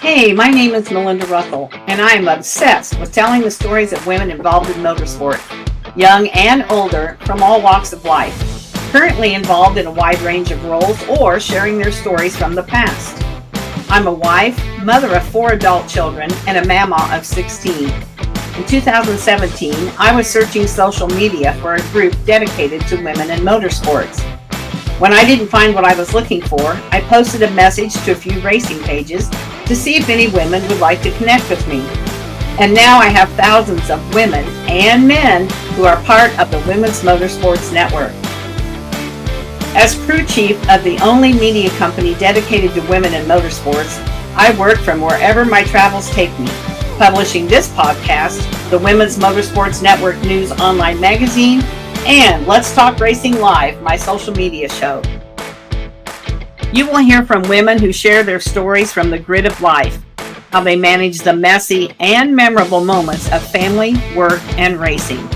Hey, my name is Melinda Russell, and I am obsessed with telling the stories of women involved in motorsport, young and older, from all walks of life, currently involved in a wide range of roles or sharing their stories from the past. I'm a wife, mother of 4 adult children, and a mama of 16. In 2017, I was searching social media for a group dedicated to women in motorsports. When I didn't find what I was looking for, I posted a message to a few racing pages to see if any women would like to connect with me. And now I have thousands of women and men who are part of the Women's Motorsports Network. As crew chief of the only media company dedicated to women in motorsports, I work from wherever my travels take me, publishing this podcast, the Women's Motorsports Network News online magazine, and Let's Talk Racing Live, my social media show. You will hear from women who share their stories from the grid of life, how they manage the messy and memorable moments of family, work, and racing.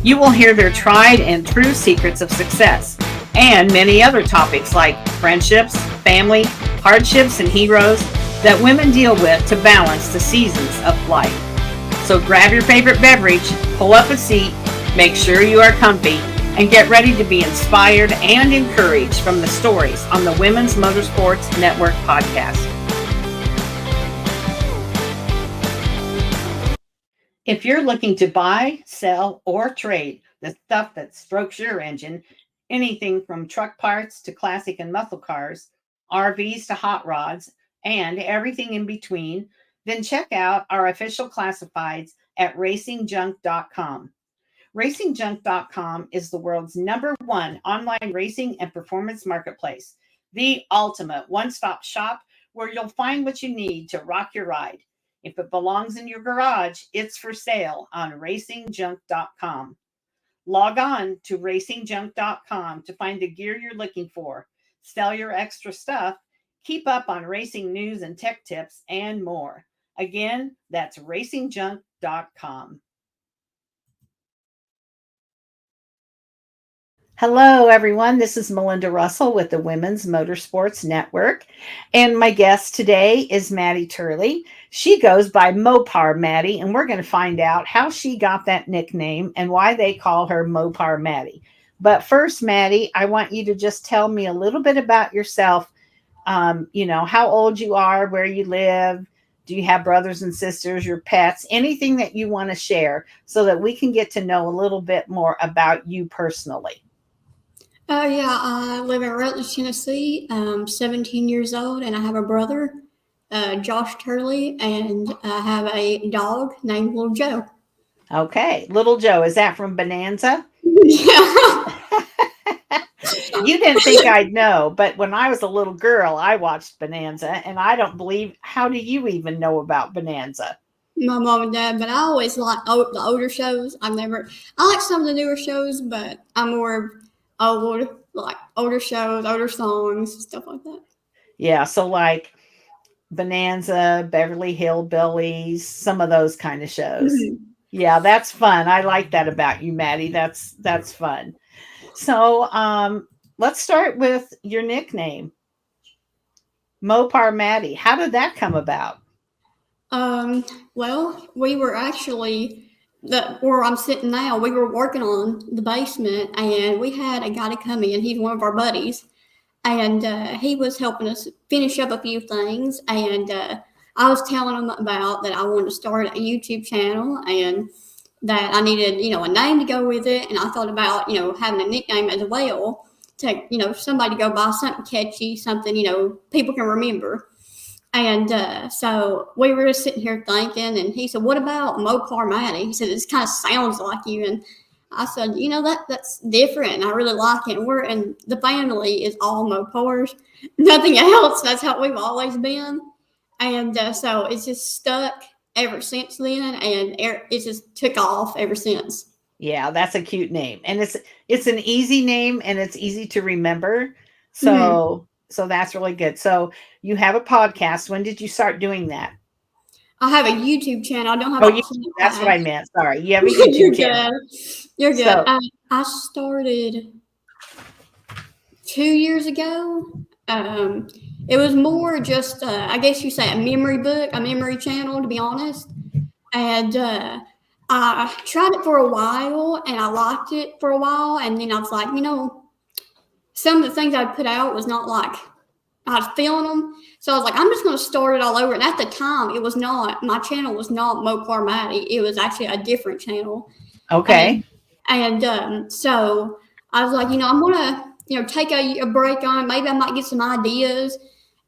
You will hear their tried and true secrets of success, and many other topics like friendships, family, hardships, and heroes that women deal with to balance the seasons of life. So grab your favorite beverage, pull up a seat, make sure you are comfy, and get ready to be inspired and encouraged from the stories on the Women's Motorsports Network podcast. If you're looking to buy, sell, or trade the stuff that strokes your engine, anything from truck parts to classic and muscle cars, RVs to hot rods, and everything in between, then check out our official classifieds at racingjunk.com. RacingJunk.com is the world's #1 online racing and performance marketplace, the ultimate one-stop shop where you'll find what you need to rock your ride. If it belongs in your garage, it's for sale on RacingJunk.com. Log on to RacingJunk.com to find the gear you're looking for, sell your extra stuff, keep up on racing news and tech tips, and more. Again, that's RacingJunk.com. Hello, everyone. This is Melinda Russell with the Women's Motorsports Network. And my guest today is Madi Turley. She goes by Mopar Madi, and we're going to find out how she got that nickname and why they call her Mopar Madi. But first, Madi, I want you to just tell me a little bit about yourself. How old you are, where you live. Do you have brothers and sisters, your pets, anything that you want to share so that we can get to know a little bit more about you personally? Yeah, I live in Rutledge, Tennessee. I'm 17 years old, and I have a brother, Josh Turley, and I have a dog named Little Joe. Okay, Little Joe, is that from Bonanza? Yeah. You didn't think I'd know, but when I was a little girl, I watched Bonanza, and I don't believe, how do you even know about Bonanza? My mom and dad, but I always like the older shows. I like some of the newer shows, but I'm more like older shows, older songs, stuff like that. Yeah, so like Bonanza, Beverly Hillbillies, some of those kind of shows. Mm-hmm. Yeah, that's fun. I like that about you, Madi. That's fun. So, let's start with your nickname, Mopar Madi. How did that come about? Well, we were actually where I'm sitting now. We were working on the basement, and we had a guy to come in. He's one of our buddies, and he was helping us finish up a few things. And I was telling him about that I wanted to start a YouTube channel and that I needed, a name to go with it. And I thought about, having a nickname as well to, somebody to go by something catchy, something, people can remember. And so we were just sitting here thinking, and he said, "What about Mopar Madi?" He said, "It kind of sounds like you." And I said, that's different. And I really like it. And the family is all Mopars, nothing else. That's how we've always been. And so it's just stuck ever since then, and it just took off ever since. Yeah, that's a cute name. And it's an easy name and it's easy to remember. Mm-hmm. So that's really good. So you have a podcast. When did you start doing that? I have a YouTube channel. I don't have Oh, a that's what podcast. I meant. Sorry. You have a You're YouTube channel. good. You're good. So, I started 2 years ago. It was more just, I guess you say a memory book, a memory channel, to be honest. And I tried it for a while, and I liked it for a while, and then I was like, some of the things I put out was not like I was feeling them. So I was like, I'm just going to start it all over. And at the time, it was not, my channel was not Mopar Madi. It was actually a different channel. Okay. And so I was like, I'm going to, take a break on it. Maybe I might get some ideas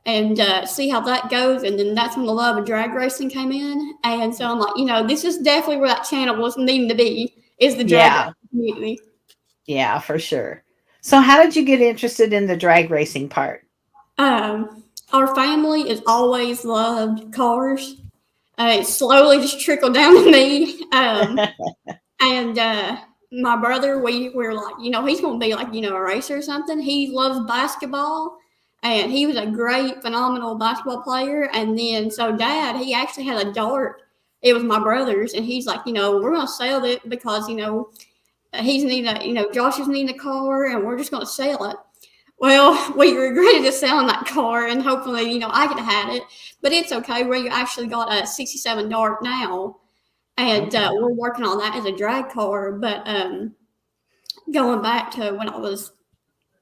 and see how that goes. And then that's when the love of drag racing came in. And so I'm like, this is definitely where that channel was needing to be, is the drag racing community. Yeah, for sure. So how did you get interested in the drag racing part? Our family has always loved cars. It slowly just trickled down to me. And my brother, we're like, he's going to be like, a racer or something. He loves basketball, and he was a great, phenomenal basketball player. And then, so Dad, he actually had a dart. It was my brother's, and he's like, we're going to sell it because, he's needing Josh is needing a car, and we're just going to sell it. Well, we regretted selling that car, and hopefully, I could have had it. But it's okay. We actually got a 67 Dart now, and we're working on that as a drag car. But going back to when I was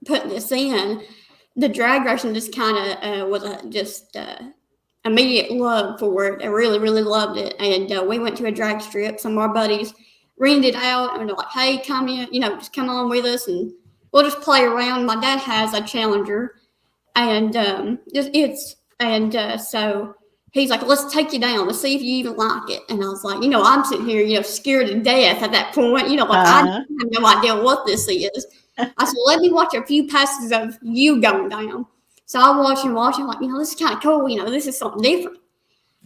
putting this in, the drag racing just kind of was just immediate love for it. I really, really loved it. And we went to a drag strip. Some of our buddies rented it out, and they're like, hey, come in, just come on with us, and we'll just play around. My dad has a Challenger, and so he's like, let's take you down. Let's see if you even like it. And I was like, I'm sitting here, scared to death at that point. I have no idea what this is. I said, let me watch a few passes of you going down. So I watch and watch. I'm like, this is kind of cool. This is something different.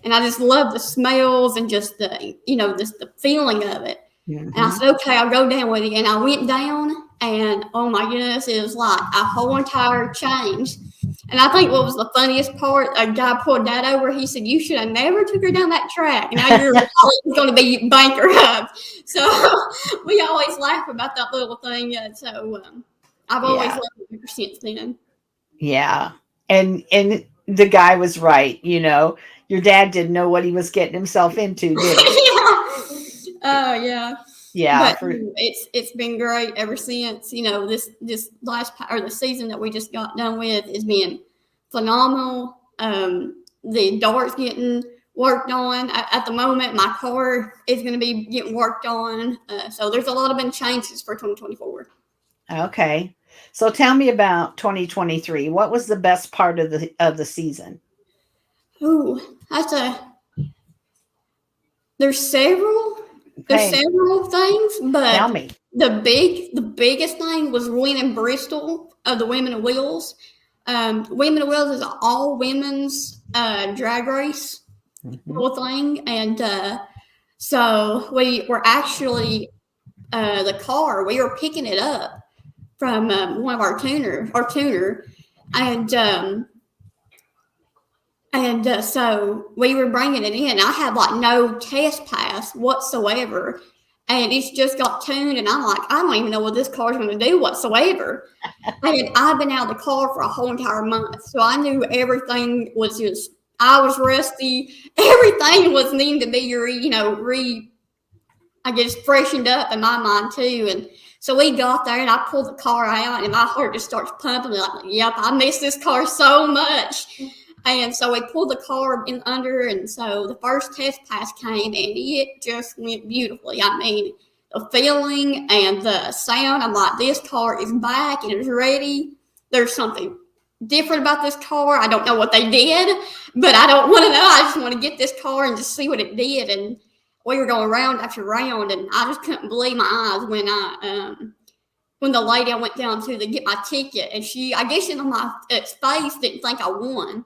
And I just love the smells and just the, just the feeling of it. Mm-hmm. And I said, okay, I'll go down with you. And I went down, and oh my goodness, it was like a whole entire change. And I think what was the funniest part, a guy pulled Dad over. He said, you should have never took her down that track. Now you're going to be bankrupt. So we always laugh about that little thing. So I've always loved it ever since then. Yeah. And the guy was right. Your dad didn't know what he was getting himself into, did he? Oh, yeah. Yeah, but it's been great ever since. This last the season that we just got done with has been phenomenal. The dart's getting worked on at the moment. My car is going to be getting worked on. So there's a lot of been changes for 2024. Okay, so tell me about 2023. What was the best part of the season? Ooh, there's several. There's several things, but tell me. The biggest thing was winning Bristol of the Women of Wheels. Women of Wheels is an all women's drag race whole thing, and so we were actually the car. We were picking it up from one of our tuner, and so we were bringing it in. I had like no test pass whatsoever. And it's just got tuned. And I'm like, I don't even know what this car is going to do whatsoever. And I've been out of the car for a whole entire month. So I knew everything was just, I was rusty. Everything was needing to be, I guess, freshened up in my mind too. And so we got there, and I pulled the car out, and my heart just starts pumping. Like, yep, I miss this car so much. And so we pulled the car in under, and so the first test pass came, and it just went beautifully. I mean, the feeling and the sound, I'm like, this car is back and it's ready. There's something different about this car. I don't know what they did, but I don't want to know. I just want to get this car and just see what it did. And we were going round after round, and I just couldn't believe my eyes when the lady I went down to get my ticket, and I guess in my face didn't think I won.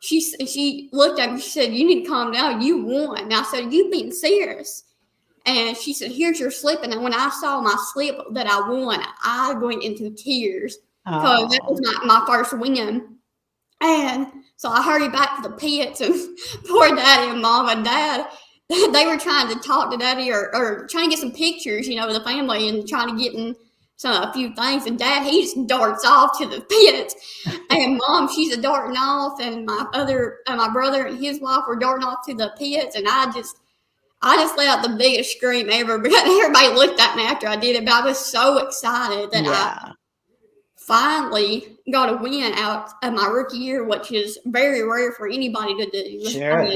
She looked at me, she said, you need to calm down, you won. And I said, you being serious? And she said, here's your slip. And when I saw my slip that I won, I went into tears because that was my first win. And so I hurried back to the pits, and poor Daddy and Mom and Dad, they were trying to talk to Daddy or trying to get some pictures, of the family, and trying to get in a few things, and Dad, he just darts off to the pits, and Mom, she's a darting off, and my brother and his wife were darting off to the pits, and I just let out the biggest scream ever because everybody looked at me after I did it, but I was so excited that I finally got a win out of my rookie year, which is very rare for anybody to do. Sure.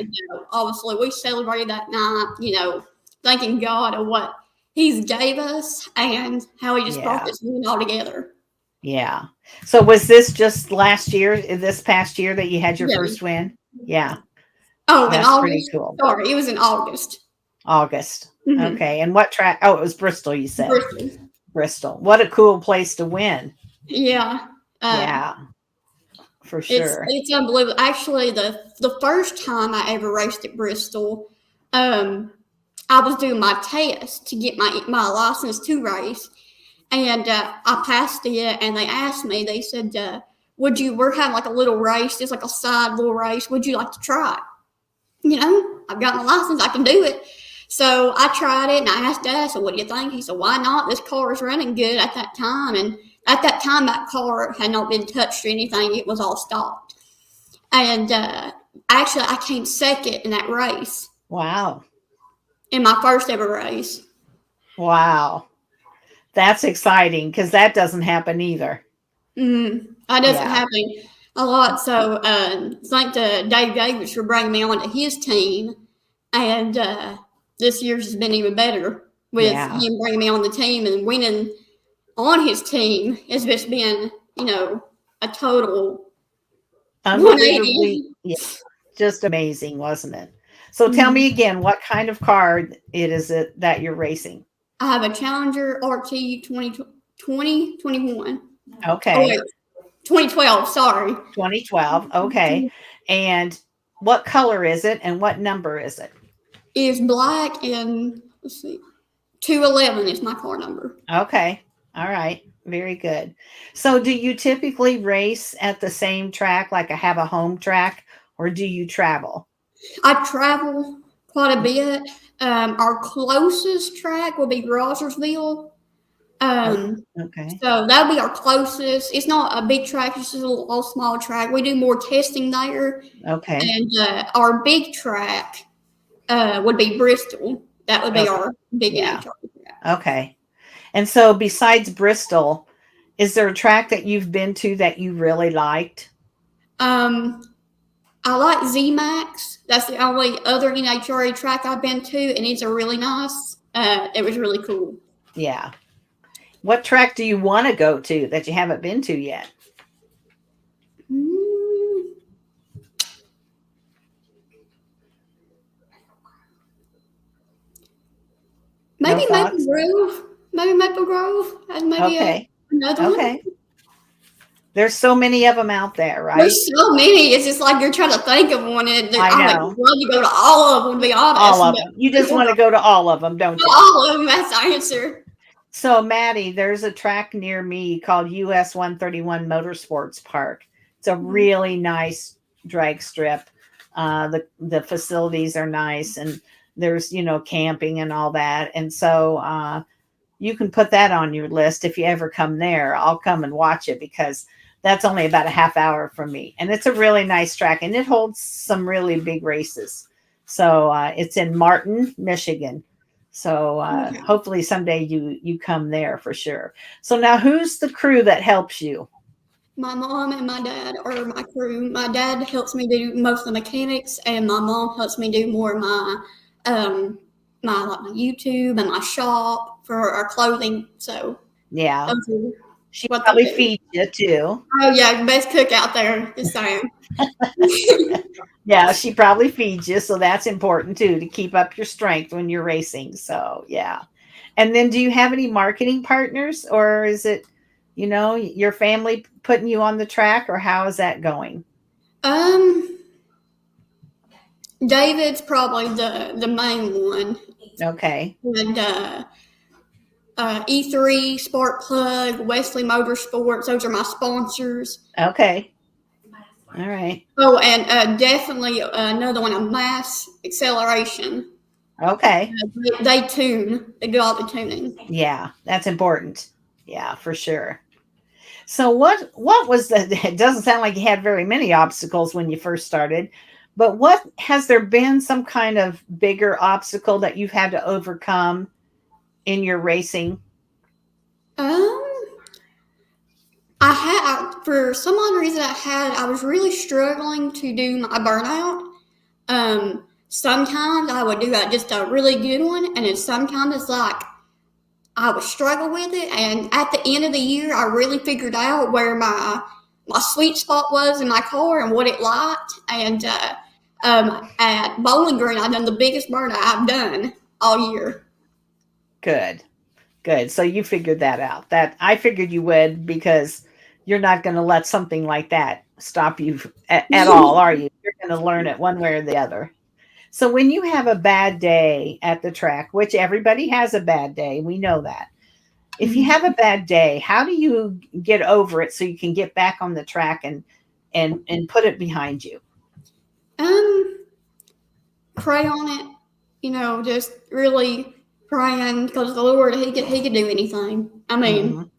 Obviously, we celebrated that night, thanking God of what He's gave us and how He just brought this win all together. Yeah. So was this just this past year that you had your first win? Yeah. Oh, that's in August. Pretty cool. Sorry, it was in August. August. Mm-hmm. Okay. And what track? Oh, it was Bristol, you said. Bristol. What a cool place to win. Yeah. For sure. It's unbelievable. Actually, the first time I ever raced at Bristol, I was doing my test to get my license to race, and I passed it. And they asked me. They said, we're having like a little race, just like a side little race. Would you like to try it? I've got my license. I can do it. So I tried it, and I asked Dad, I said, what do you think? He said, why not? This car is running good at that time. And at that time, that car had not been touched or anything. It was all stopped. And actually, I came second in that race. Wow. In my first ever race. Wow. That's exciting because that doesn't happen either. That doesn't happen a lot. So thank to Dave Davis for bringing me onto his team. And this year's has been even better with him bringing me on the team and winning on his team. It's just been, a total 180. Yeah, just amazing, wasn't it? So tell me again, what kind of car that you're racing? I have a Challenger RT 2021. Okay. Oh, wait, 2012, sorry. 2012, okay. And what color is it and what number is it? It's black and, let's see, 211 is my car number. Okay. All right. Very good. So do you typically race at the same track, like have a home track, or do you travel? I travel quite a bit. Our closest track will be Rogersville. Okay. So that'll be our closest. It's not a big track. It's just a little small track. We do more testing there. Okay. And our big track would be Bristol. That would be our big track. Okay. And so besides Bristol, is there a track that you've been to that you really liked? I like Z-Max. That's the only other NHRA track I've been to, and it's a really nice. It was really cool. Yeah. What track do you want to go to that you haven't been to yet? Maybe Maple Grove. Maybe Maple Grove. Maybe another one. Okay. There's so many of them out there, right? There's so many. It's just like you're trying to think of one. And I know. I'd love to go to all of them, to be honest. All of them. You just want to go to all of them, don't you? All of them. That's the answer. So, Madi, there's a track near me called US 131 Motorsports Park. It's a really nice drag strip. The facilities are nice, and there's, camping and all that. And so you can put that on your list if you ever come there. I'll come and watch it because that's only about a half hour from me. And it's a really nice track, and it holds some really big races. So it's in Martin, Michigan. So hopefully someday you come there for sure. So now who's the crew that helps you? My mom and my dad are my crew. My dad helps me do most of the mechanics, and my mom helps me do more of my my YouTube and my shop for our clothing. So yeah, she probably feeds you too. Oh yeah, best cook out there. Just saying. Yeah, she probably feeds you, so that's important too, to keep up your strength when you're racing. So yeah. And then do you have any marketing partners, or is it, your family putting you on the track, or how is that going? David's probably the main one. Okay. And E3, Spark Plug, Wesley Motorsports, those are my sponsors. Okay. All right. Oh, and definitely another one, a Mass Acceleration. Okay. They tune. They do all the tuning. Yeah, that's important. Yeah, for sure. So what was the it doesn't sound like you had very many obstacles when you first started, but what has there been some kind of bigger obstacle that you've had to overcome in your racing? Um, for some odd reason, I was really struggling to do my burnout. Sometimes I would do just a really good one, and then sometimes it's like I would struggle with it. And at the end of the year, I really figured out where my sweet spot was in my car and what it liked. And at Bowling Green, I've done the biggest burnout I've done all year. Good. Good. So you figured that out. That I figured you would because you're not going to let something like that stop you at all, are you? You're going to learn it one way or the other. So when you have a bad day at the track, which everybody has a bad day, we know that. If you have a bad day, how do you get over it so you can get back on the track and put it behind you? um, Pray on it. Just really praying because the Lord, he could do anything. I mean, Mhm.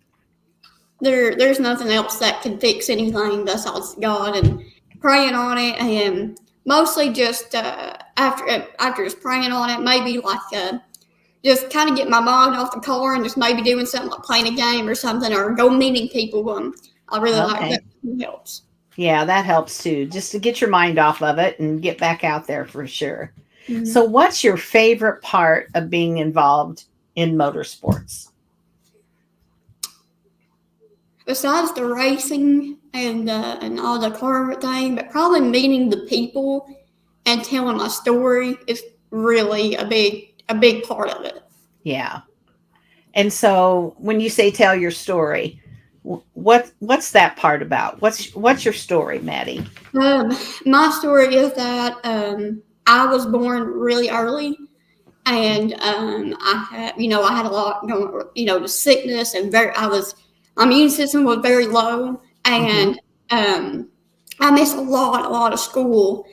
there's nothing else that can fix anything besides God, and praying on it, and mostly just after just praying on it, maybe like just kind of get my mind off the car and just maybe doing something like playing a game or something, or go meeting people. I really like that. Okay. It helps. Yeah, that helps too, just to get your mind off of it and get back out there for sure. So, Mm-hmm. what's your favorite part of being involved in motorsports? Besides the racing and all the car thing, but probably meeting the people and telling my story is really a big part of it. Yeah. And so, when you say tell your story, what's that part about? What's your story, Maddie? Um, my story is that I was born really early, and I had a lot going, the sickness, and my immune system was very low, Hmm. and I missed a lot of school,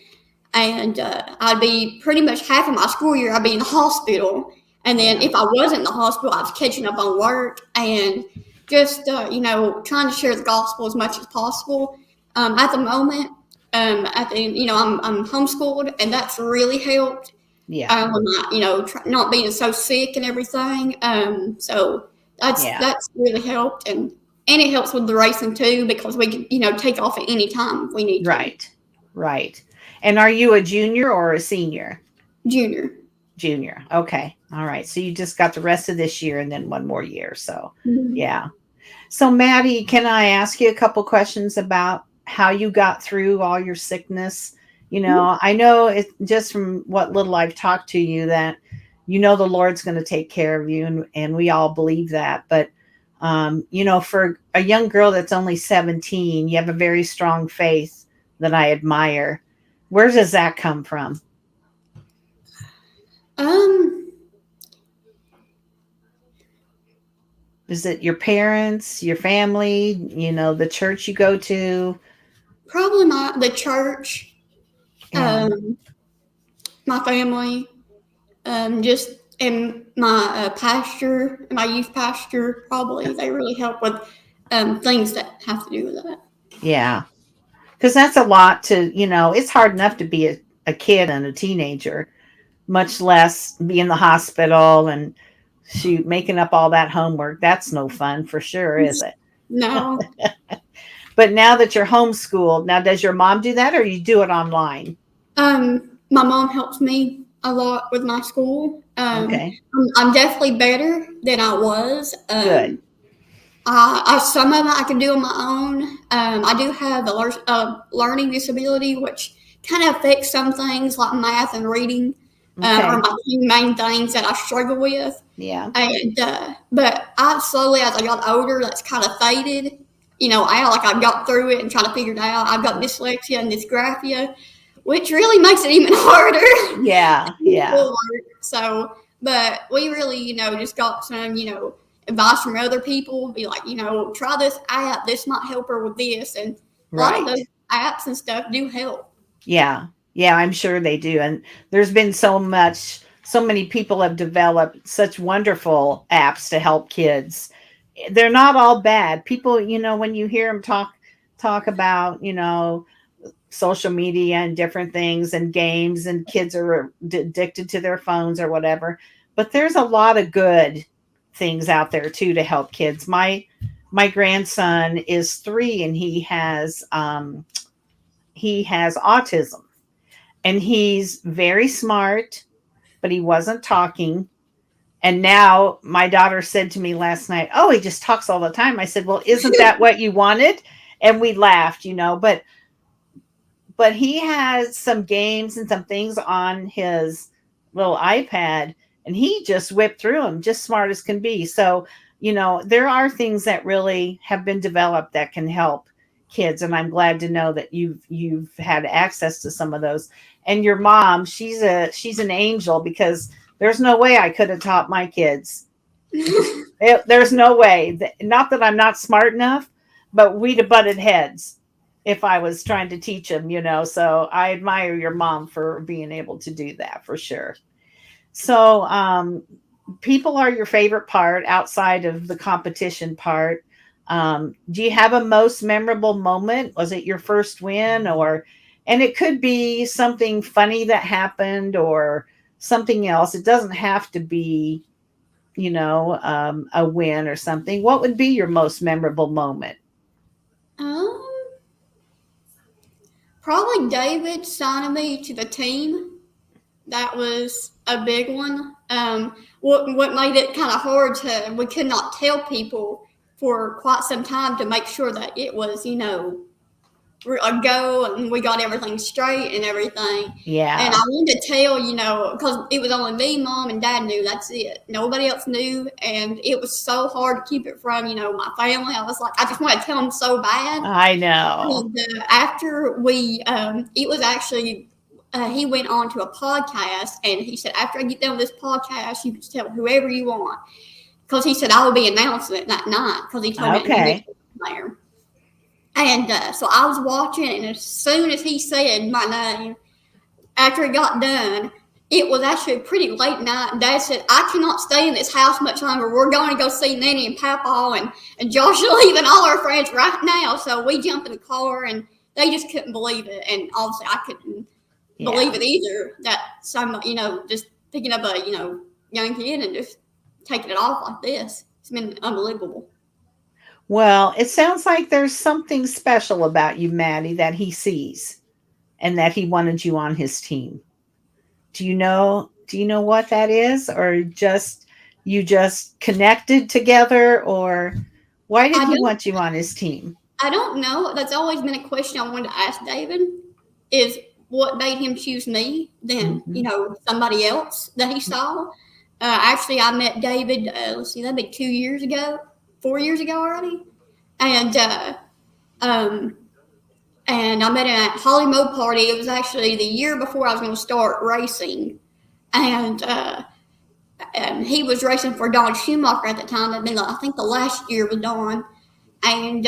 and I'd be pretty much half of my school year I'd be in the hospital, and then Yeah. if I wasn't in the hospital, I was catching up on work and just trying to share the gospel as much as possible. At the moment, I'm homeschooled, and that's really helped. Yeah. Not being so sick and everything. So that's Yeah. that's really helped, and it helps with the racing too because we can take off at any time if we need to. Right. Right. And are you a junior or a senior? Junior. Junior. Okay. All right. So you just got the rest of this year and then one more year. So, Mhm. yeah. So, Maddie, can I ask you a couple questions about how you got through all your sickness? I know it just from what little I've talked to you that the Lord's going to take care of you, and we all believe that. But, for a young girl that's only 17, you have a very strong faith that I admire. Where does that come from? Um, Is it your parents, your family, the church you go to? Probably the church, Yeah. my family, just and my pastor, my youth pastor. Probably they really help with things that have to do with that. Yeah. Because that's a lot it's hard enough to be a kid and a teenager, much less be in the hospital and shoot, making up all that homework. That's no fun for sure, is it? No, But now that you're homeschooled, now does your mom do that or you do it online? my mom helps me a lot with my school. Okay, I'm definitely better than I was. good. Some of it I can do on my own. I do have a learning disability, which kind of affects some things like math and reading, are Okay, my two main things that I struggle with. yeah, And but I slowly, as I got older, that's kind of faded. I like I've got through it and trying to figure it out. I've got dyslexia and dysgraphia, which really makes it even harder. yeah, yeah, So, but we really, just got some, advice from other people. Be like, try this app. This might help her with this, and a lot of right. those apps and stuff do help. Yeah. Yeah, I'm sure they do. And there's been so many people have developed such wonderful apps to help kids, they're not all bad. People, when you hear them talk about, social media and different things and games, and kids are addicted to their phones or whatever, but there's a lot of good things out there too to help kids. My grandson is 3, and he has autism, and he's very smart, but he wasn't talking. And now my daughter said to me last night, "Oh, he just talks all the time." I said, "Well, isn't that what you wanted?" And we laughed, but he has some games and some things on his little iPad, and he just whipped through them, just smart as can be. So, there are things that really have been developed that can help kids, and I'm glad to know that you've had access to some of those. And your mom, she's an angel, because there's no way I could have taught my kids. There's no way. Not that I'm not smart enough, but we'd have butted heads if I was trying to teach them. So I admire your mom for being able to do that, for sure. So, people are your favorite part outside of the competition part. Do you have a most memorable moment? Was it your first win, and it could be something funny that happened or something else. It doesn't have to be, a win or something. What would be your most memorable moment? Um, Probably David signing me to the team. That was a big one. What made it kind of hard we could not tell people for quite some time to make sure that it was, a go and we got everything straight and everything. And Yeah. I wanted to tell, because it was only me, mom, and dad knew. That's it. Nobody else knew, and it was so hard to keep it from, my family. I was like, I just want to tell them so bad. I know. And after it was actually, he went on to a podcast, and he said, after I get done with this podcast, you can tell whoever you want. Because he said, I will be announcing it that night, because he told me Okay. there. And so I was watching, and as soon as he said my name, after it got done, it was actually a pretty late night. And Dad said, I cannot stay in this house much longer. We're going to go see Nanny and Papa, and Josh are leaving all our friends right now. So we jumped in the car, and they just couldn't believe it. And obviously, I couldn't believe it either, that somebody, just picking up a, young kid and just taking it off like this. It's been unbelievable. Well, it sounds like there's something special about you, Maddie, that he sees, and that he wanted you on his team. Do you know what that is, or just you just connected together, or why did I he don't want you on his team? I don't know. That's always been a question I wanted to ask David, is what made him choose me than, Mhm. somebody else that he saw. Actually, I met David, let's see, that'd be 2 years ago, 4 years ago already. And um, and I met him at Holly Mopar. It was actually the year before I was going to start racing. And he was racing for Don Schumacher at the time. It'd been, I think, the last year with Don. And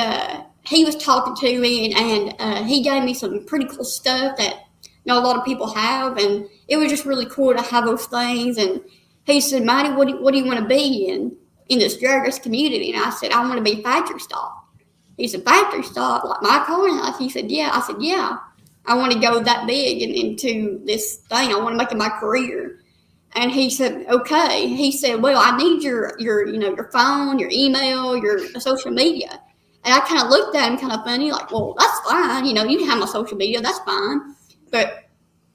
he was talking to me, and he gave me some pretty cool stuff that a lot of people have, and it was just really cool to have those things. And he said, Madi, what do you want to be in this drag race community? And I said, I want to be factory stock. He said, factory stock, like my car? And he said, yeah. I said, yeah. I want to go that big into this thing. I want to make it my career. And he said, okay. He said, well, I need your phone, your email, your social media. And I kind of looked at him kind of funny, like, well, that's fine. You can have my social media. That's fine. But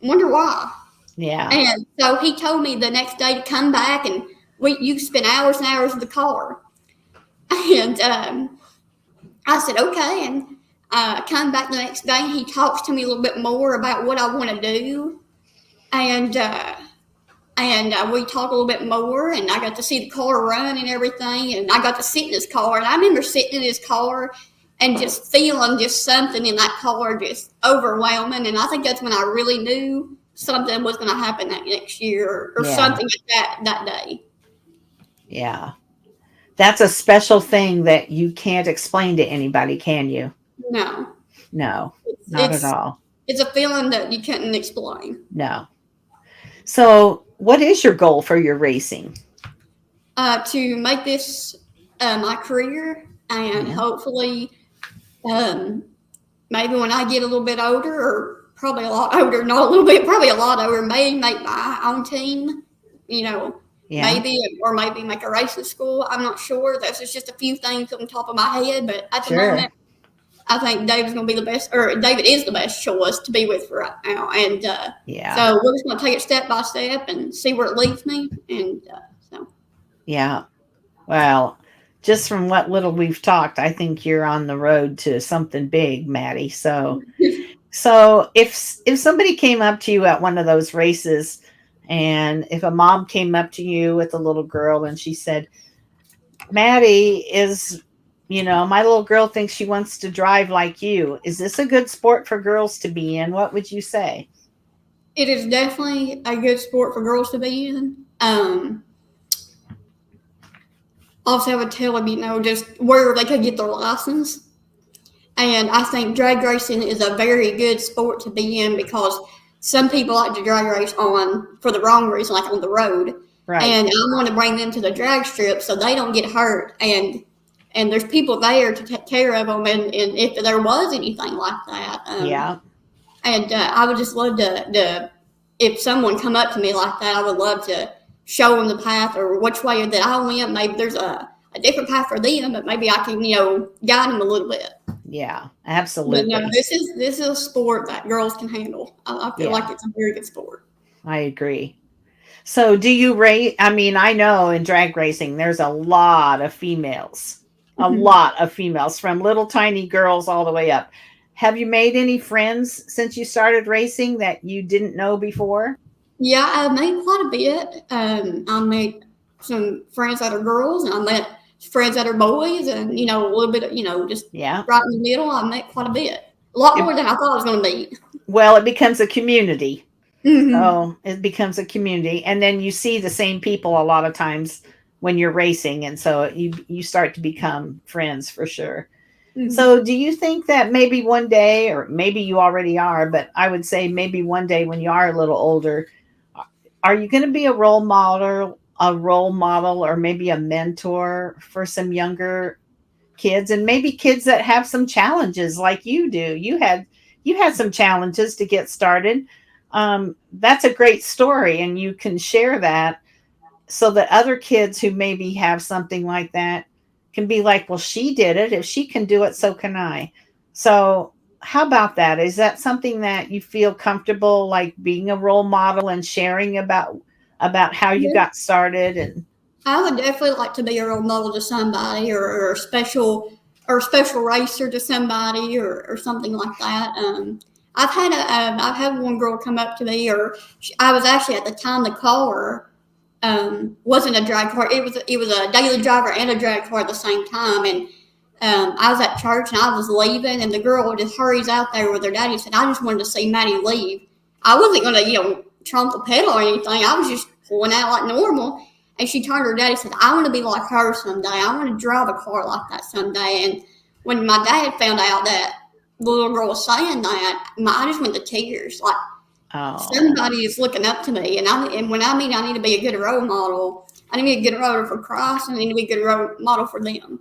wonder why. Yeah. And so he told me the next day to come back, and you spend hours and hours in the car. And I said, okay. And come back the next day, and he talks to me a little bit more about what I want to do. And we talked a little bit more, and I got to see the car run and everything, and I got to sit in his car. And I remember sitting in his car and just feeling just something in that car just overwhelming. And I think that's when I really knew something was going to happen that next year, or Yeah. something like that day. Yeah. That's a special thing that you can't explain to anybody, can you? No, No, not at it's all. it's a feeling that you couldn't explain. No. So, what is your goal for your racing? To make this my career, and Yeah. hopefully, um, maybe when I get a little bit older, or probably a lot older, not a little bit, probably a lot older, maybe make my own team, you know, Yeah. maybe, or maybe make a racing school. I'm not sure. Those are just a few things on top of my head, but at the Sure. moment, I think David's going to be the best, or David is the best choice to be with for right now. And Yeah. so we're just going to take it step by step and see where it leads me. And so, Yeah. Well, just from what little we've talked, I think you're on the road to something big, Maddie. So if somebody came up to you at one of those races, and if a mom came up to you with a little girl and she said, Maddie is, my little girl thinks she wants to drive like you. Is this a good sport for girls to be in? What would you say? it is definitely a good sport for girls to be in. Also, I would tell them, just where they could get their license. And I think drag racing is a very good sport to be in because some people like to drag race on for the wrong reason, like on the road. Right. And I want to bring them to the drag strip so they don't get hurt. And there's people there to take care of them. And if there was anything like that, Yeah. and I would just love to, if someone come up to me like that, I would love to show them the path or which way that I went. Maybe there's a different path for them, but maybe I can, guide them a little bit. Yeah. But no, Absolutely. this is a sport that girls can handle. I feel Yeah. like it's a very good sport. I agree. So, do you race? I mean, I know in drag racing, there's a lot of females, a Mhm. lot of females from little tiny girls all the way up. Have you made any friends since you started racing that you didn't know before? Yeah, I made quite a bit. I made some friends that are girls, and I met friends that are boys, and a little bit, just Yeah. right in the middle. I met quite a bit, a lot It, more than I thought I was going to meet. well, it becomes a community. Hmm. So it becomes a community, and then you see the same people a lot of times when you're racing, and so you start to become friends for sure. Hmm. So, do you think that maybe one day, or maybe you already are, but I would say maybe one day when you are a little older, are you going to be a role model, or maybe a mentor for some younger kids, and maybe kids that have some challenges like you do? You had some challenges to get started. That's a great story, and you can share that so that other kids who maybe have something like that can be like, well, she did it. If she can do it, so can I. So, how about that? Is that something that you feel comfortable like being a role model and sharing about how you Yeah. got started? And I would definitely like to be a role model to somebody, or a special racer to somebody, or something like that. I've had one girl come up to me, I was actually at the time the caller wasn't a drag car. It was a daily driver and a drag car at the same time. And I was at church and I was leaving, and the girl just hurries out there with her daddy and said, "I just wanted to see Maddie leave." I wasn't gonna trump the pedal or anything. I was just pulling out like normal. And she turned to her daddy and said, "I want to be like her someday. I want to drive a car like that someday." And when my dad found out that the little girl was saying that, I just went to tears. Like, oh, somebody is looking up to me, and when I mean I need to be a good role model, I need to be a good role model for Christ, and I need to be a good role model for them.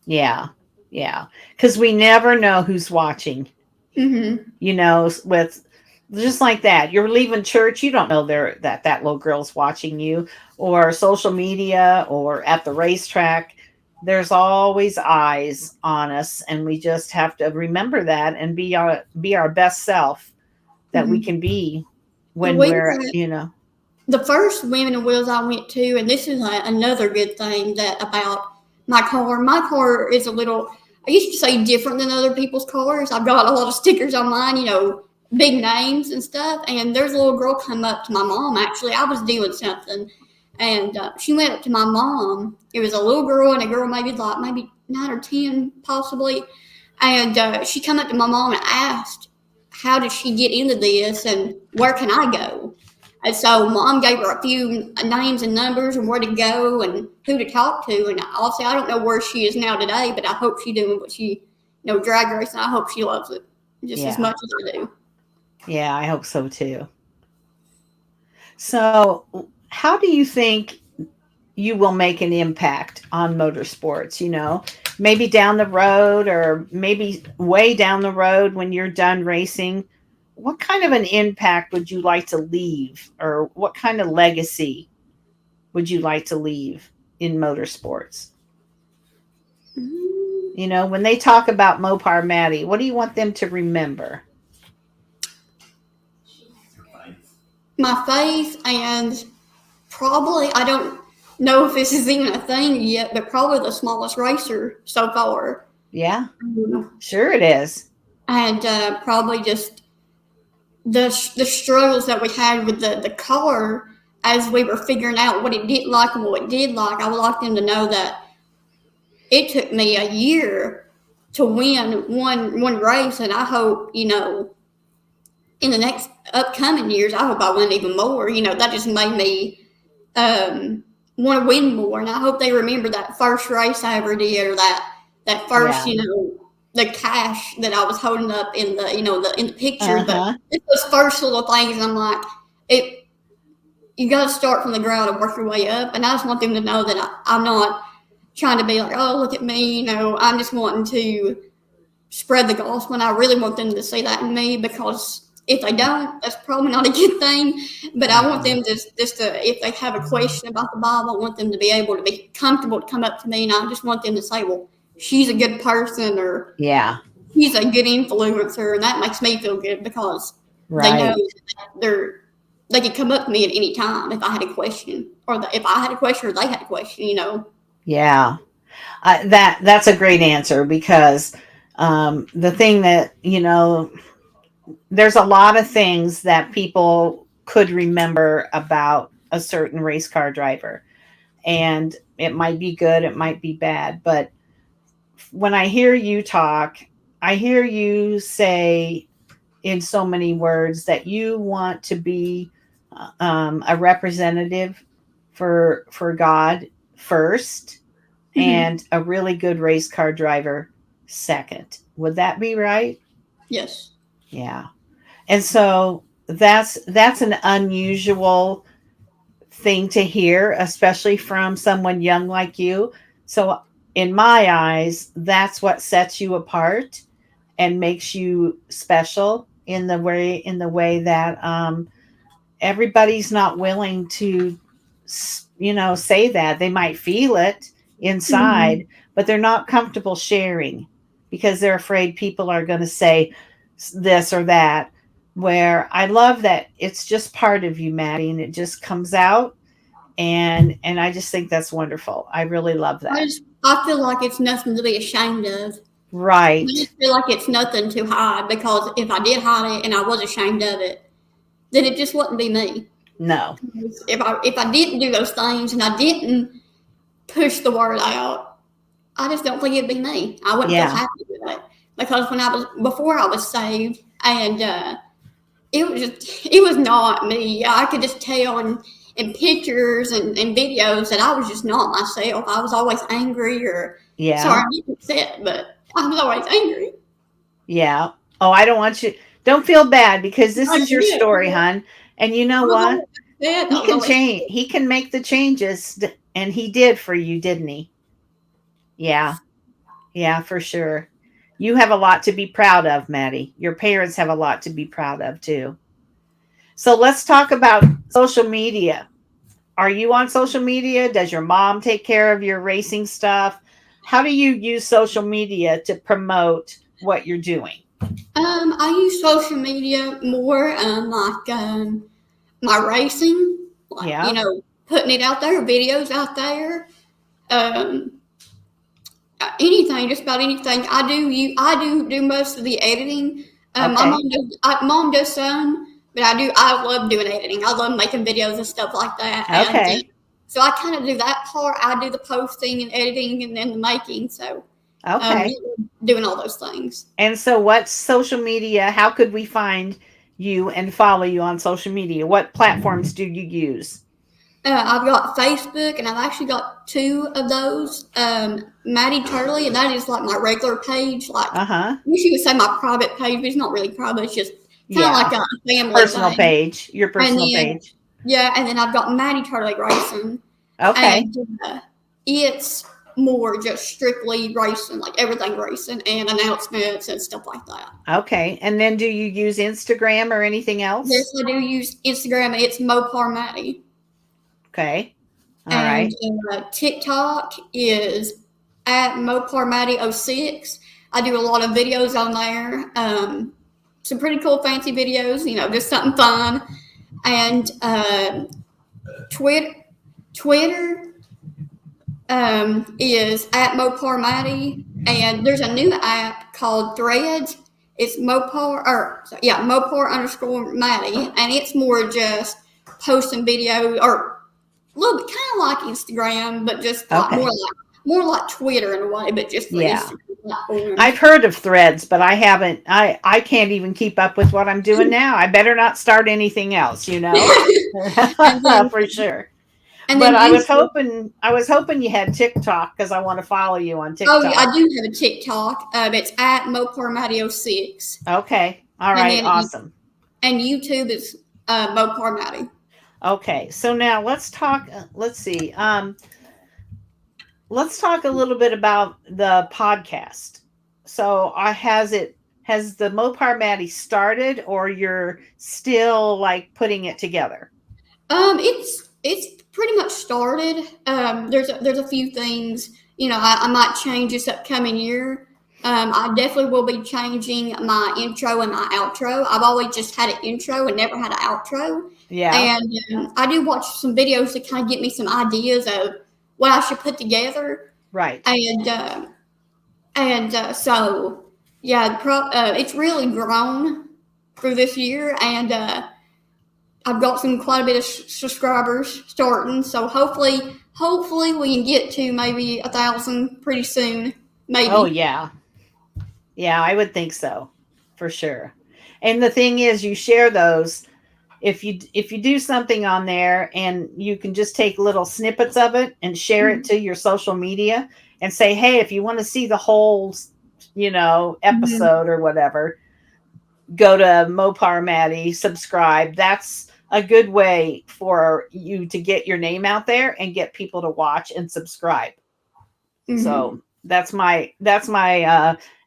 yeah, yeah, because we never know who's watching. Mm-hmm. With just like that, you're leaving church, you don't know that little girl's watching you, or social media, or at the racetrack. There's always eyes on us, and we just have to remember that and be our best self that we Mm-hmm. can be when We we're were the first Women in Wheels I went to, and this is another good thing that about my car. My car is a little, I used to say, different than other people's cars. I've got a lot of stickers on mine, big names and stuff. And there's a little girl come up to my mom. Actually, I was doing something, and she went up to my mom. It was a little girl and a girl maybe 9 or 10 possibly, and she come up to my mom and asked, "How did she get into this, and where can I go?" And so mom gave her a few names and numbers and where to go and who to talk to. And obviously, I don't know where she is now today, but I hope she's doing what she, drag racing. I hope she loves it just as Yeah, much as I do. yeah, I hope so too. So, how do you think you will make an impact on motorsports, maybe down the road or maybe way down the road when you're done racing. What kind of an impact would you like to leave, or what kind of legacy would you like to leave in motorsports? Mm, When they talk about Mopar Maddie, what do you want them to remember? my faith, and probably, I don't know if this is even a thing yet, but probably the smallest racer so far. Yeah, Mm. sure it is. And probably just the struggles that we had with the car as we were figuring out what it did like and what it did like. I would like them to know that it took me a year to win one race, and I hope, in the next upcoming years, I hope I win even more. That just made me want to win more, and I hope they remember that first race I ever did, or that first, Yeah. the cash that I was holding up in the in the picture. But Uh-huh. it's those first little things. I'm like, it. You got to start from the ground and work your way up. And I just want them to know that I'm not trying to be like, oh, look at me. I'm just wanting to spread the gospel. And I really want them to see that in me, because if they don't, that's probably not a good thing. But I want Uh-huh. them just to, if they have a question about the Bible, I want them to be able to be comfortable to come up to me. And I just want them to say, well, she's a good person, or Yeah. he's a good influencer. And that makes me feel good, because they know Right. they could come up to me at any time if I had a question, or if I had a question or they had a question. Yeah. That's a great answer, because the thing that, there's a lot of things that people could remember about a certain race car driver. And it might be good, it might be bad. But when I hear you talk, I hear you say in so many words that you want to be a representative for God first, Mm-hmm. and a really good race car driver second. Would that be right? Yes. Yeah. And so that's an unusual thing to hear, especially from someone young like you. So in my eyes, that's what sets you apart and makes you special in the way that everybody's not willing to say that. They might feel it Mm-hmm. inside, but they're not comfortable sharing because they're afraid people are going to say this or that. Where I love that it's just part of you, Maddie, and it just comes out, and I just think that's wonderful. I really love that. I feel like it's nothing to be ashamed of. I Right. just feel like it's nothing to hide, because if I did hide it and I was ashamed of it, then it just wouldn't be me. No. If I didn't do those things and I didn't push the word out, I just don't think it'd be me. I wouldn't feel Yeah. happy with it, because before I was saved, and it was not me. I could just tell in pictures and videos that I was just not myself. I was always angry, or sorry, Yeah. I'm getting upset, but I was always angry. Yeah. Oh, I don't want you. Don't feel bad, because this I is your did. story, hon. And you know I was what? always upset. I He was can always change. He can make the changes, and he did for you, didn't he? Yeah. Yeah, for sure. You have a lot to be proud of, Maddie. Your parents have a lot to be proud of too. So let's talk about social media. Are you on social media? Does your mom take care of your racing stuff? How do you use social media to promote what you're doing? I use social media more, like my racing, like Yeah. putting it out there, videos out there, um, anything, just about anything. I do most of the editing. My Okay. mom does some, but I love doing editing. I love making videos and stuff like that, and Okay. so I kind of do that part. I do the posting and editing, and then the making. So Okay. just doing all those things. And so what social media, how could we find you and follow you on social media? What platforms do you use? I've got Facebook, and I've actually got two of those. Maddie Turley, and that is like my regular page. Like, Uh-huh. I wish you would say my private page, but it's not really private. It's just kind of Yeah. like a family Personal thing. page. Your And personal then, page. yeah, and then I've got Maddie Turley Racing. Okay. And it's more just strictly racing, like everything racing and announcements and stuff like that. Okay. And then do you use Instagram or anything Yes, else? I do use Instagram. It's Mopar Madi. Okay. All And right. TikTok is at Mopar Madi 06. I do a lot of videos on there. Some pretty cool, fancy videos, just something fun. And Twitter, Twitter is at Mopar Madi. And there's a new app called Threads. It's Mopar underscore Madi. And it's more just posting video or a little bit kind of like Instagram, but just like Okay. more like Twitter in a way, but just for Yeah. Instagram platforms. I've heard of Threads, but I haven't. I can't even keep up with what I'm doing now. I better not start anything else, and then for sure. and But then YouTube. I was hoping you had TikTok because I want to follow you on Oh yeah, TikTok. I do have a TikTok. It's at Mopar Mario 6. Okay. All And right. then Awesome. and YouTube is Mopar Maddie. Okay. So now let's talk. Let's see. Let's talk a little bit about the podcast. So, has the Mopar Maddie started, or you're still like putting it together? It's pretty much started. There's a few things, I might change this upcoming year. I definitely will be changing my intro and my outro. I've always just had an intro and never had an outro. Yeah. And I do watch some videos to kind of get me some ideas of what I should put together. Right. So yeah, it's really grown through this year, and I've got quite a bit of subscribers starting. So hopefully we can get to maybe 1,000 pretty soon. Oh Maybe. yeah. Yeah, I would think so. For sure. And the thing is you share those if you do something on there and you can just take little snippets of it and share it to your social media and say, "Hey, if you want to see the whole, Mm-hmm. episode or whatever, go to Mopar Maddie, subscribe." That's a good way for you to get your name out there and get people to watch and subscribe. Mm-hmm. So that's my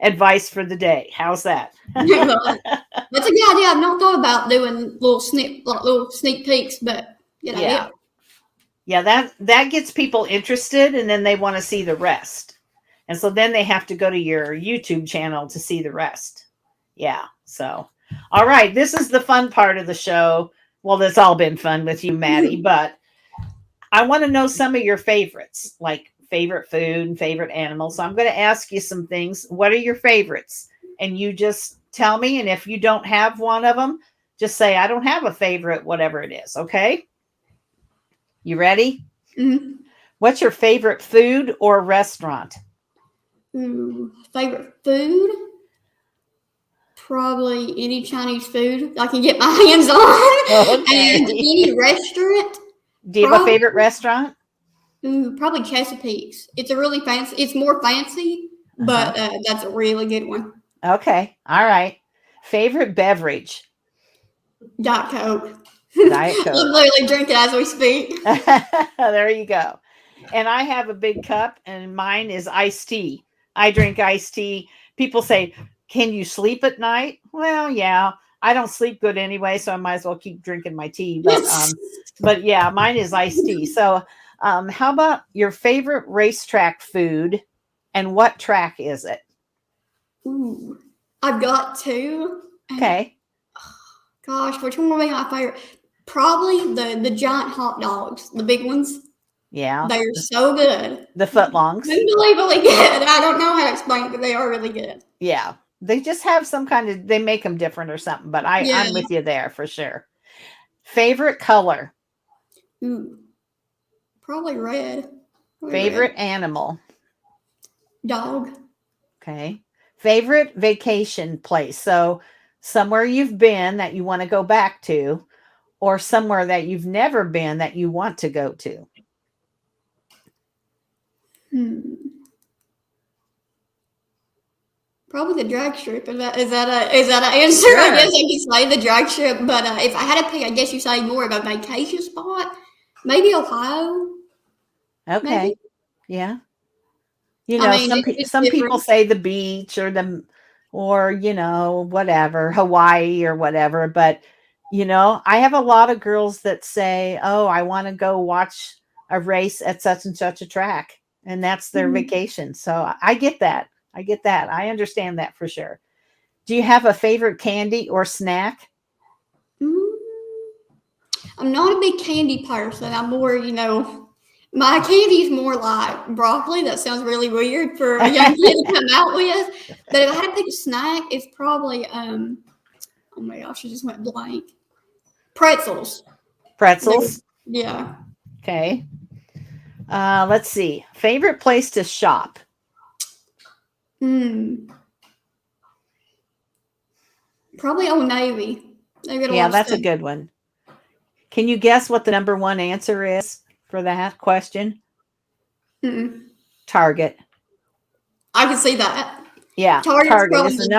advice for the day. How's that? That's a good idea. I've not thought about doing little sneak peeks, but Yeah. Yeah, that gets people interested, and then they want to see the rest. And so then they have to go to your YouTube channel to see the rest. Yeah. So, all right, this is the fun part of the show. Well, it's all been fun with you, Maddie, but I want to know some of your favorites, like favorite food and favorite animals. So I'm going to ask you some things. What are your favorites? And you just tell me. And if you don't have one of them, just say, I don't have a favorite, whatever it is. Okay. You ready? Mm-hmm. What's your favorite food or restaurant? Favorite food? Probably any Chinese food I can get my hands on. Okay. And any restaurant. Do you have a favorite restaurant? Probably Chesapeake's. It's a really fancy. It's more fancy, but that's a really good one. Okay. All right. Favorite beverage? Diet Coke. Diet Coke. I'm literally drinking as we speak. There you go. And I have a big cup, and mine is iced tea. I drink iced tea. People say, "Can you sleep at night?" Well, yeah. I don't sleep good anyway, so I might as well keep drinking my tea. But yeah, mine is iced tea. So, how about your favorite racetrack food, and what track is it? Ooh, I've got two. Okay. Gosh, which one will be my favorite? Probably the giant hot dogs, the big ones. Yeah. They're so good. The footlongs. Unbelievably good. I don't know how to explain it, but they are really good. Yeah. They just have some kind of, they make them different or something, but Yeah. I'm with you there for sure. Favorite color? Ooh, probably red. Favorite animal? Dog. Okay. Favorite vacation place? So somewhere you've been that you want to go back to, or somewhere that you've never been that you want to go to. Probably the drag strip. Is that an answer? Sure. I guess I could say the drag strip, but if I had to pick, I guess you say more of a vacation spot. Maybe Ohio. maybe. Okay. Yeah. I mean, it's Some people different. say the beach or whatever, Hawaii or whatever, but I have a lot of girls that say, "Oh, I want to go watch a race at such and such a track." And that's their Mhm. vacation. So I get that. I get that. I understand that for sure. Do you have a favorite candy or snack? Mm, I'm not a big candy person. I'm more, my candy is more like broccoli. That sounds really weird for a young kid to come out with. But if I had to pick a snack, it's probably oh my gosh, I just went blank. Pretzels. They, Pretzels. yeah. Okay. Let's see. Favorite place to shop? Mm, probably Old Navy. They get a Yeah, lot of that's a stuff. good one. Can you guess what the number one answer is for that question? Mm, Target. I can see that. Yeah, Target's Target is probably the the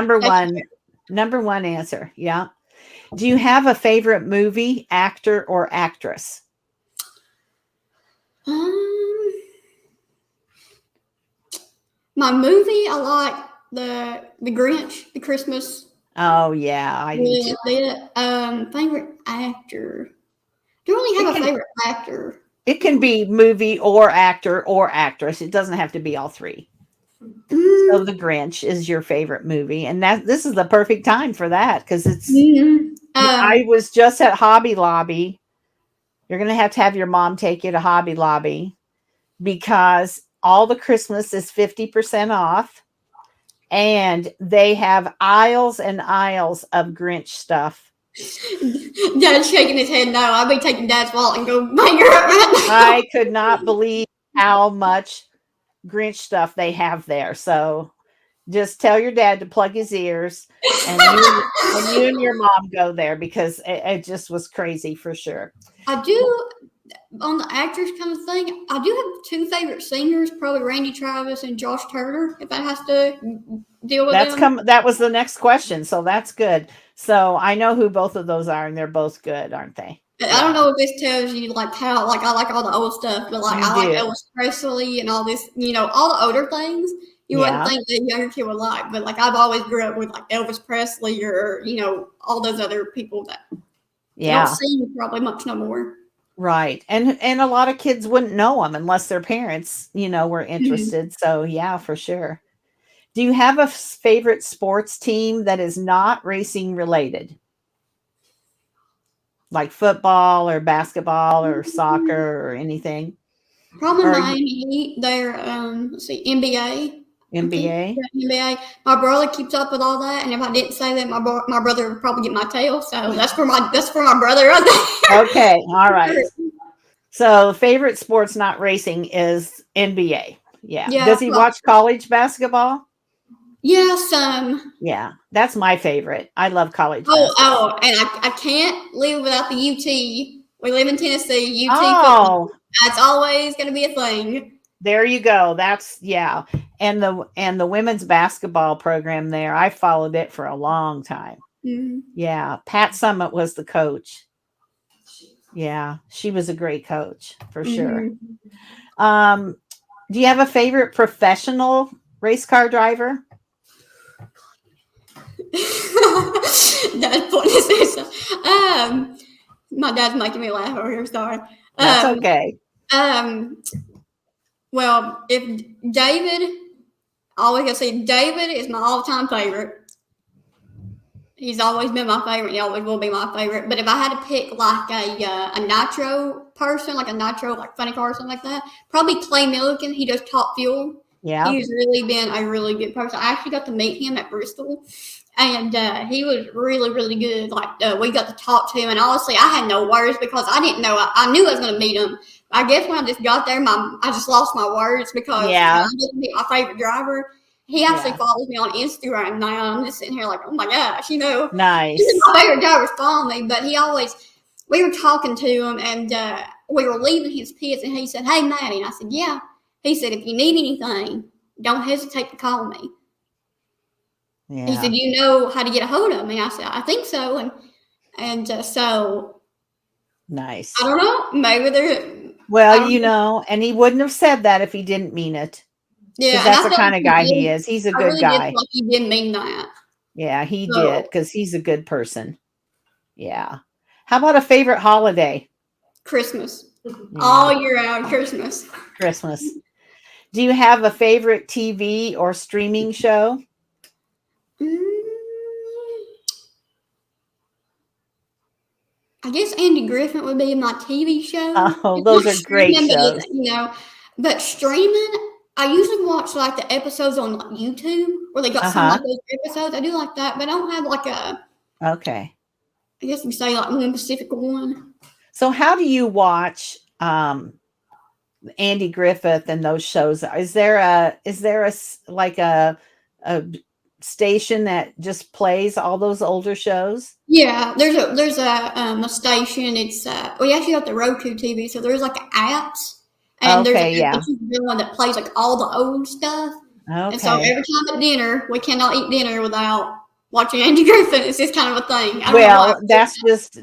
number one answer. Yeah. Do you have a favorite movie, actor, or actress? um, my movie. I like the Grinch, the Christmas. Oh yeah, I do Yeah, too. favorite actor. Don't really It have a can favorite actor. it can be movie or actor or actress. It doesn't have to be all three. So Mm, The Grinch is your favorite movie, and this is the perfect time for that because it's. mhm. I was just at Hobby Lobby. You're gonna have to have your mom take you to Hobby Lobby because all the Christmas is 50% off, and they have aisles and aisles of Grinch stuff. Dad's shaking his head no. I'll be taking Dad's wallet and go bang her up right now. I could not believe how much Grinch stuff they have there. So just tell your dad to plug his ears, and you and your mom go there because it just was crazy for sure. I do on the actors kind of thing. I do have two favorite singers, probably Randy Travis and Josh Turner. If that has to deal with them, That was the next question, so that's good. So I know who both of those are, and they're both good, aren't they? I don't Yeah, know if this tells you like how like I like all the old stuff, but like you I like do. Elvis Presley and all this, all the older things. You wouldn't Yeah, think that a younger kid would like, but like I've always grew up with like Elvis Presley or all those other people that they don't yeah, sing probably much no more. right. And a lot of kids wouldn't know them unless their parents, were Mhm. interested. So yeah, for sure. Do you have a favorite sports team that is not racing related, like football or basketball or soccer or anything, Probably or Miami Heat. They're let's see, NBA. I think NBA? yeah, NBA. My brother keeps up with all that, and if I didn't say that, my brother would probably get my tail. So that's for my brother right Okay, all there. right. So favorite sports not racing is NBA. Yeah. Yeah, Does he well, watch college basketball? yes. Yeah, that's my favorite. I love college basketball. Oh, and I can't live without the UT. We live in Tennessee. UT Oh, football. That's always going to be a thing. there you go. That's yeah. And the women's basketball program there, I followed it for a long time. Mhm. Yeah, Pat Summitt was the coach. Yeah, she was a great coach for sure. Mhm. Um, do you have a favorite professional race car driver? That's funny to say so. My dad's making me laugh over here. Sorry. That's Um, okay. um. Well, if David, I always gotta say David is my all-time favorite. He's always been my favorite. He always will be my favorite. But if I had to pick like a nitro person, like a nitro like funny car or something like that, probably Clay Milligan. He does Top Fuel. Yeah. He's really been a really good person. I actually got to meet him at Bristol, and he was really really good. Like we got to talk to him, and honestly, I had no words because I didn't know. I knew I was going to meet him. I guess when I just got there, I just lost my words because Yeah. I didn't meet my favorite driver. He actually Yeah. follows me on Instagram now. I'm just sitting here like, oh my gosh, even Nice. my favorite drivers follow me. But we were talking to him and we were leaving his pits and he said, hey, Maddie. And I said, yeah. He said, if you need anything, don't hesitate to call me. He said, Yeah. you know how to get a hold of me? I said, I think so. And so I Nice. don't know. Maybe there. Well, I don't think, and he wouldn't have said that if he didn't mean it, because yeah, and that's I the felt kind like of he guy he did. is. He's a I good really did feel guy. like he didn't mean that. Yeah, he did, So because he's a good person. Yeah. How about a favorite holiday? Christmas, Yeah, all year round Christmas. Christmas. Do you have a favorite TV or streaming show? Mm, I guess Andy Griffin would be my TV show. Oh, It's those not are great streaming, but shows. but streaming. I usually watch like the episodes on like YouTube where they got some Uh-huh. like those episodes. I do like that, but I don't have like a. Okay. I guess you could say like one specific one. So how do you watch Andy Griffith and those shows? Is there like a station that just plays all those older shows? Yeah, there's a station. It's we actually got the Roku TV, so there's like apps, and there's an Okay, app yeah. that you can do one that plays like all the old stuff. And so Okay. every time at dinner, we cannot eat dinner without watching Andy Griffin. It's just kind of a thing. I don't know why. Well,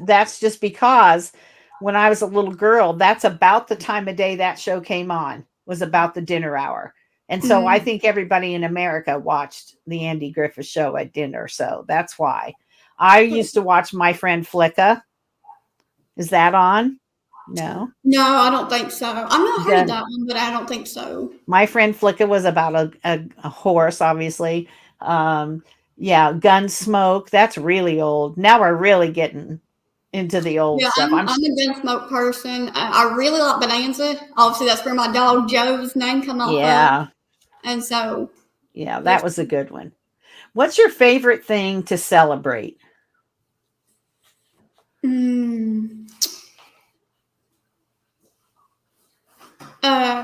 that's just because when I was a little girl, that's about the time of day that show came on, was about the dinner hour. And so I Mm. think everybody in America watched the Andy Griffith show at dinner. So that's why. I used to watch My Friend Flicka. Is that on? No. No, I don't think so. I've not heard of Then that one, but I don't think so. My Friend Flicka was about a horse, obviously. Um, yeah, Gunsmoke. That's really old. Now we're really getting into the old Yeah, stuff. I'm a Gunsmoke person. I really like Bonanza. Obviously, that's where my dog Joe's name come off of, Yeah. and so Yeah, that there's was a good one. What's your favorite thing to celebrate? mm,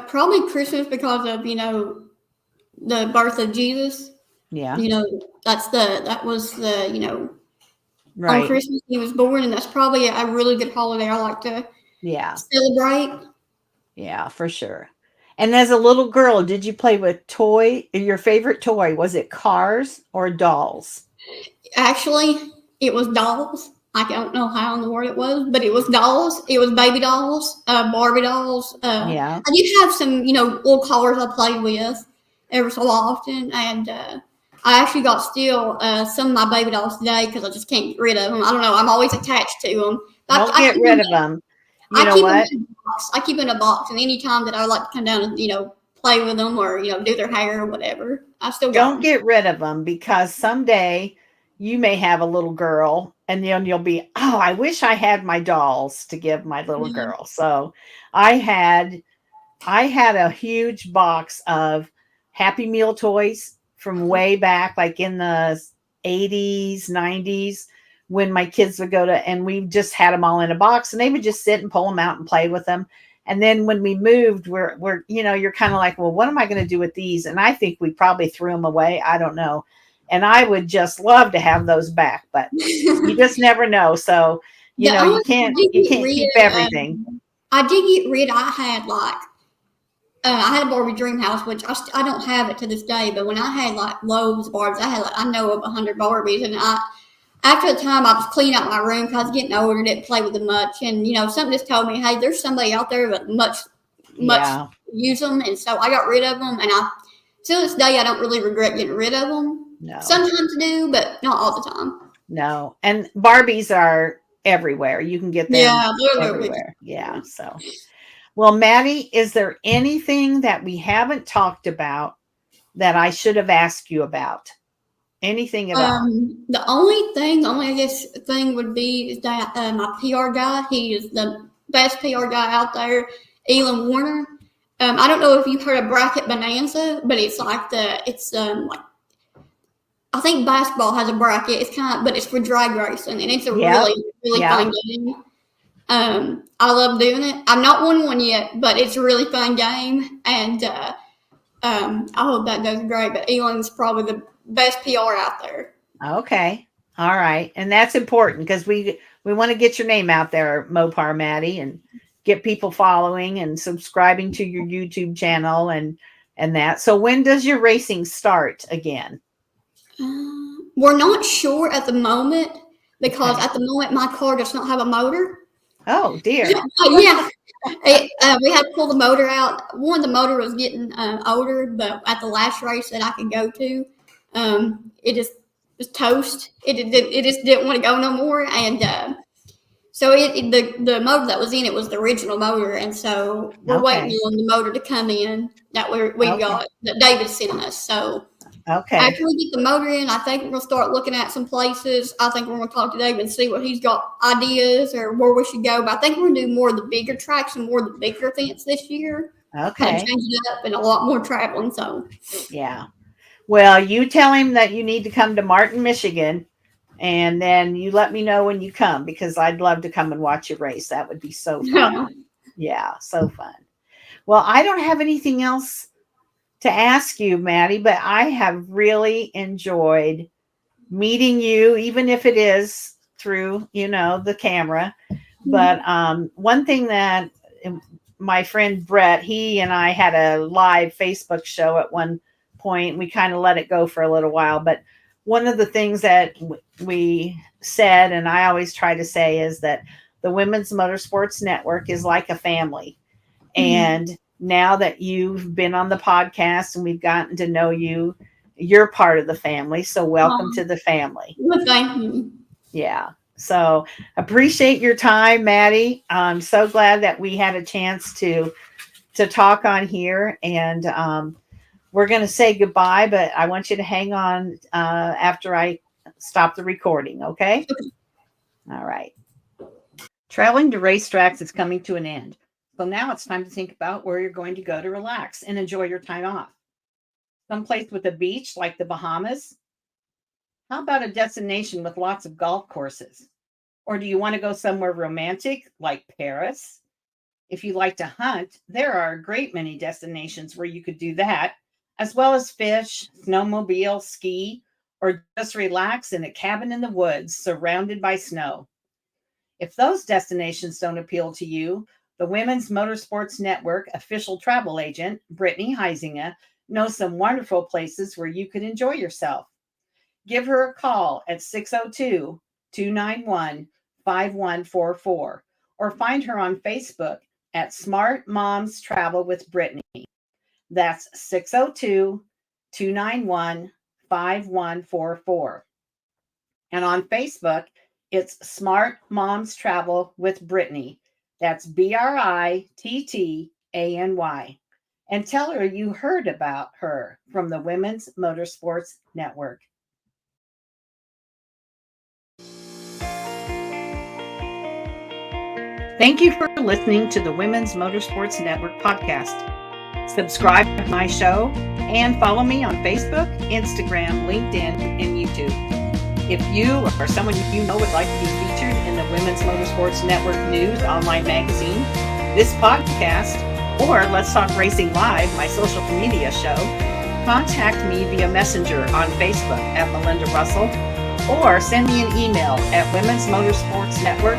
probably Christmas because of the birth of Jesus. Yeah, That was the on right. Christmas he was born, and that's probably a really good holiday I like to Yeah, celebrate. yeah, for sure. And as a little girl, did you play with your favorite toy? Was it cars or dolls? Actually, it was dolls. I don't know how in the world it was, but it was dolls. It was baby dolls, Barbie dolls. Yeah. I did have some, little cars I played with every so often, and I actually got still some of my baby dolls today because I just can't get rid of them. I don't know. I'm always attached to them. But Don't get rid of them. You I know keep them what? in a box. I keep them in a box, and any time that I would like to come down and play with them or do their hair or whatever, I still got Don't them. get rid of them, because someday you may have a little girl and then you'll be, oh, I wish I had my dolls to give my little Yeah. girl. So I had I had a huge box of Happy Meal toys from way back, like in the 80s, 90s, when my kids would go to, and we just had them all in a box, and they would just sit and pull them out and play with them. And then when we moved, you're kind of like, well, what am I going to do with these? And I think we probably threw them away. I don't know. And I would just love to have those back, but you just never know. So, The you only can't, I did you get can't keep rid everything. I did get rid. I had like I had a Barbie Dream House, which I don't have it to this day. But when I had like loads of Barbies, I had like I know of 100 Barbies, and after the time I was cleaning out my room because I was getting older, didn't play with them much, and something just told me, hey, there's somebody out there that much Yeah. use them, and so I got rid of them, and I till this day I don't really regret getting rid of them. No. Sometimes I do, but not all the time. No. And Barbies are everywhere. You can get them Yeah, they're a little bit. everywhere. Yeah. So, well, Maddie, is there anything that we haven't talked about that I should have asked you about? Anything at all? The only I guess thing would be is that my PR guy, he is the best PR guy out there, Elon Warner. I don't know if you've heard of Bracket Bonanza, but it's like I think basketball has a bracket. It's but it's for drag racing, and it's a Yep. really really Yep. fun game. I love doing it. I've not won one yet, but it's a really fun game, and I hope that does great. But Elon's probably the best PR out there. Okay. All right. And that's important because we want to get your name out there, Mopar Maddie, and get people following and subscribing to your YouTube channel and that. So when does your racing start again? We're not sure at the moment because Okay. at the moment my car does not have a motor. Oh dear. Yeah. We had to pull the motor out. One, the motor was getting older, but at the last race that I could go to, it just was toast. It just didn't want to go no more, and so the motor that was in it was the original motor, and so we're waiting Okay. on the motor to come in that we Okay. got that David's sending us. So Okay. after we get the motor in, I think we're gonna start looking at some places. I think we're gonna talk to David and see what he's got ideas or where we should go. But I think we're gonna do more of the bigger tracks and more of the bigger events this year. Kind of Okay. change it up and a lot more traveling. So Yeah. Well, you tell him that you need to come to Martin, Michigan, and then you let me know when you come because I'd love to come and watch you race. That would be so yeah. fun. Yeah, so fun. Well, I don't have anything else to ask you, Maddie, but I have really enjoyed meeting you, even if it is through, the camera. But one thing that my friend Brett, he and I had a live Facebook show at one point. We kind of let it go for a little while. But one of the things that we said, and I always try to say, is that the Women's Motorsports Network is like a family. And now that you've been on the podcast and we've gotten to know you, you're part of the family. So welcome to the family. Well, thank you. Yeah. So appreciate your time, Maddie. I'm so glad that we had a chance to talk on here, and we're going to say goodbye, but I want you to hang on after I stop the recording. Okay. All right. Traveling to racetracks is coming to an end. So now it's time to think about where you're going to go to relax and enjoy your time off. Someplace with a beach like the Bahamas? How about a destination with lots of golf courses? Or do you want to go somewhere romantic like Paris? If you like to hunt, there are a great many destinations where you could do that, as well as fish, snowmobile, ski, or just relax in a cabin in the woods surrounded by snow. If those destinations don't appeal to you, the Women's Motorsports Network official travel agent, Brittany Heisinger, knows some wonderful places where you could enjoy yourself. Give her a call at 602-291-5144 or find her on Facebook at Smart Moms Travel with Brittany. That's 602-291-5144. And on Facebook, it's Smart Moms Travel with Brittany. That's Brittany. And tell her you heard about her from the Women's Motorsports Network. Thank you for listening to the Women's Motorsports Network podcast. Subscribe to my show and follow me on Facebook, Instagram, LinkedIn, and YouTube. If you or someone you know would like to be featured in the Women's Motorsports Network News online magazine, this podcast, or Let's Talk Racing Live, my social media show, contact me via Messenger on Facebook at Melinda Russell, or send me an email at womensmotorsportsnetwork